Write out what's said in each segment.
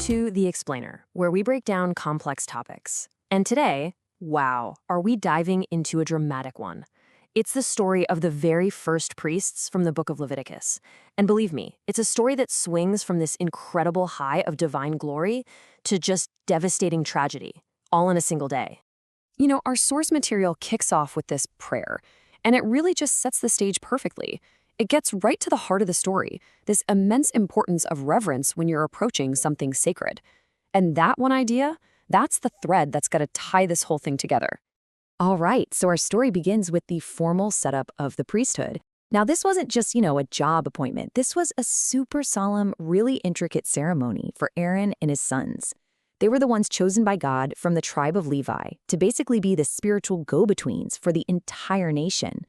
to The Explainer, where we break down complex topics. And today, wow, are we diving into a dramatic one. It's the story of the very first priests from the book of Leviticus. And believe me, it's a story that swings from this incredible high of divine glory to just devastating tragedy, all in a single day. You know, our source material kicks off with this prayer, and it really just sets the stage perfectly. It gets right to the heart of the story, this immense importance of reverence when you're approaching something sacred. And that one idea, that's the thread that's going to tie this whole thing together. All right, so our story begins with the formal setup of the priesthood. Now, this wasn't just, a job appointment. This was a super solemn, really intricate ceremony for Aaron and his sons. They were the ones chosen by God from the tribe of Levi to basically be the spiritual go-betweens for the entire nation.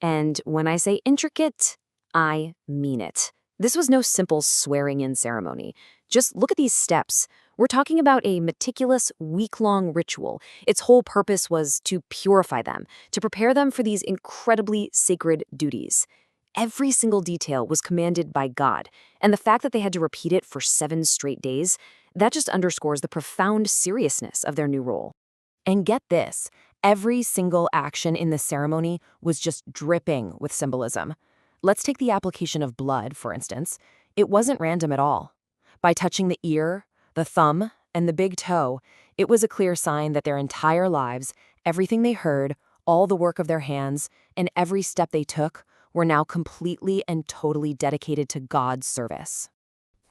And when I say intricate, I mean it. This was no simple swearing-in ceremony. Just look at these steps. We're talking about a meticulous, week-long ritual. Its whole purpose was to purify them, to prepare them for these incredibly sacred duties. Every single detail was commanded by God, and the fact that they had to repeat it for 7 straight days, that just underscores the profound seriousness of their new role. And get this, every single action in the ceremony was just dripping with symbolism. Let's take the application of blood, for instance. It wasn't random at all. By touching the ear, the thumb, and the big toe, it was a clear sign that their entire lives, everything they heard, all the work of their hands, and every step they took were now completely and totally dedicated to God's service.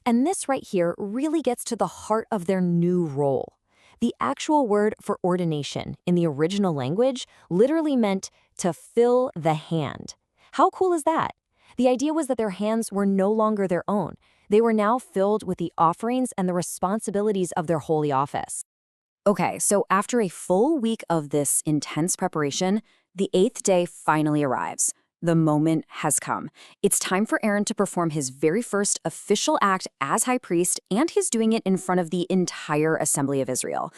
And this right here really gets to the heart of their new role. The actual word for ordination in the original language literally meant to fill the hand. How cool is that? The idea was that their hands were no longer their own. They were now filled with the offerings and the responsibilities of their holy office. Okay, so after a full week of this intense preparation, the 8th day finally arrives. The moment has come. It's time for Aaron to perform his very first official act as high priest, and he's doing it in front of the entire assembly of Israel.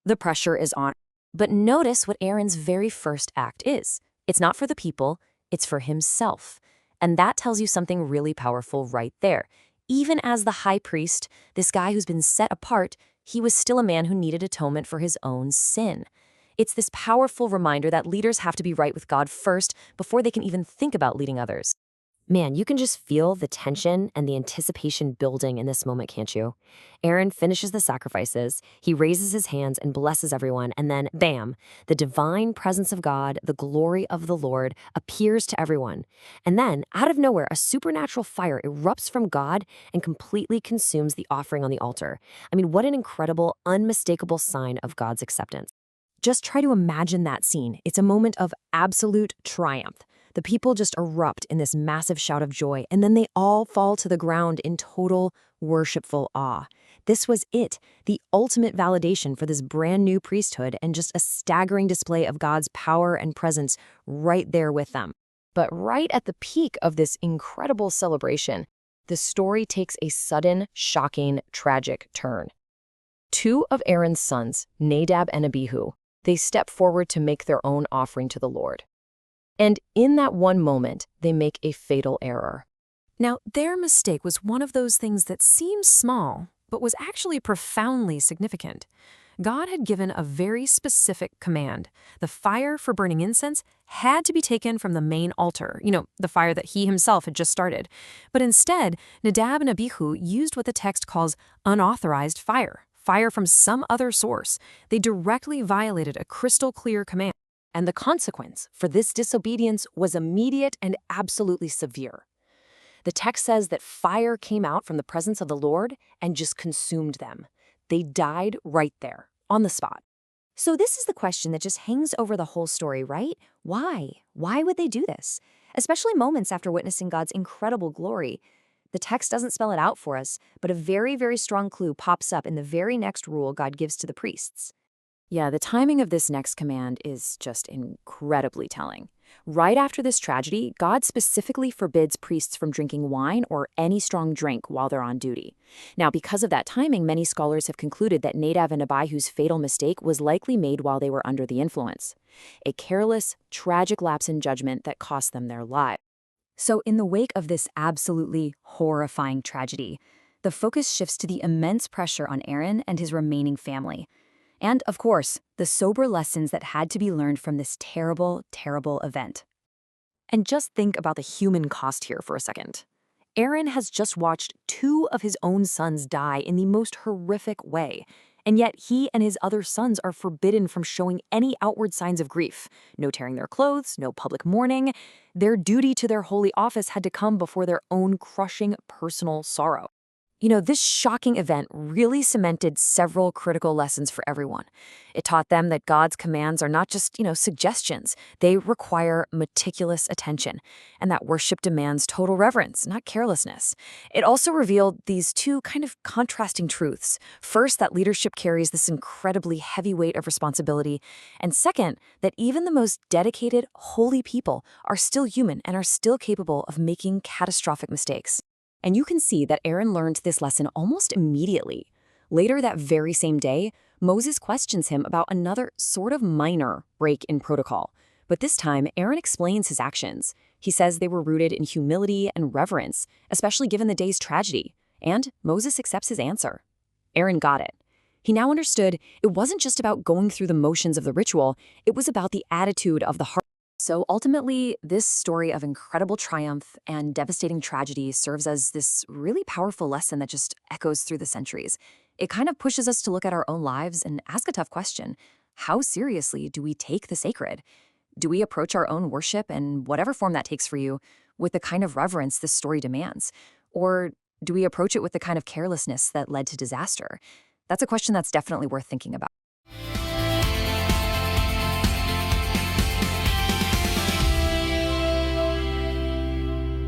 The pressure is on. But notice what Aaron's very first act is. It's not for the people, it's for himself. And that tells you something really powerful right there. Even as the high priest, this guy who's been set apart, he was still a man who needed atonement for his own sin. It's this powerful reminder that leaders have to be right with God first before they can even think about leading others. Man, you can just feel the tension and the anticipation building in this moment, can't you? Aaron finishes the sacrifices, he raises his hands and blesses everyone, and then, bam, the divine presence of God, the glory of the Lord, appears to everyone. And then, out of nowhere, a supernatural fire erupts from God and completely consumes the offering on the altar. I mean, what an incredible, unmistakable sign of God's acceptance. Just try to imagine that scene. It's a moment of absolute triumph. The people just erupt in this massive shout of joy, and then they all fall to the ground in total worshipful awe. This was it, the ultimate validation for this brand new priesthood, and just a staggering display of God's power and presence right there with them. But right at the peak of this incredible celebration, the story takes a sudden, shocking, tragic turn. 2 of Aaron's sons, Nadab and Abihu, they step forward to make their own offering to the Lord. And in that one moment, they make a fatal error. Now, their mistake was one of those things that seems small, but was actually profoundly significant. God had given a very specific command. The fire for burning incense had to be taken from the main altar, the fire that he himself had just started. But instead, Nadab and Abihu used what the text calls unauthorized fire from some other source. They directly violated a crystal clear command. And the consequence for this disobedience was immediate and absolutely severe. The text says that fire came out from the presence of the Lord and just consumed them. They died right there, on the spot. So this is the question that just hangs over the whole story, right? Why? Why would they do this? Especially moments after witnessing God's incredible glory. The text doesn't spell it out for us, but a very, very strong clue pops up in the very next rule God gives to the priests. Yeah, the timing of this next command is just incredibly telling. Right after this tragedy, God specifically forbids priests from drinking wine or any strong drink while they're on duty. Now, because of that timing, many scholars have concluded that Nadab and Abihu's fatal mistake was likely made while they were under the influence. A careless, tragic lapse in judgment that cost them their lives. So in the wake of this absolutely horrifying tragedy, the focus shifts to the immense pressure on Aaron and his remaining family. And, of course, the sober lessons that had to be learned from this terrible, terrible event. And just think about the human cost here for a second. Aaron has just watched 2 of his own sons die in the most horrific way, and yet he and his other sons are forbidden from showing any outward signs of grief. No tearing their clothes, no public mourning. Their duty to their holy office had to come before their own crushing personal sorrow. This shocking event really cemented several critical lessons for everyone. It taught them that God's commands are not just, suggestions. They require meticulous attention, and that worship demands total reverence, not carelessness. It also revealed these 2 kind of contrasting truths. First, that leadership carries this incredibly heavy weight of responsibility, and second, that even the most dedicated, holy people are still human and are still capable of making catastrophic mistakes. And you can see that Aaron learned this lesson almost immediately. Later that very same day, Moses questions him about another sort of minor break in protocol. But this time, Aaron explains his actions. He says they were rooted in humility and reverence, especially given the day's tragedy. And Moses accepts his answer. Aaron got it. He now understood it wasn't just about going through the motions of the ritual, it was about the attitude of the heart. So ultimately, this story of incredible triumph and devastating tragedy serves as this really powerful lesson that just echoes through the centuries. It kind of pushes us to look at our own lives and ask a tough question. How seriously do we take the sacred? Do we approach our own worship, and whatever form that takes for you, with the kind of reverence this story demands? Or do we approach it with the kind of carelessness that led to disaster? That's a question that's definitely worth thinking about.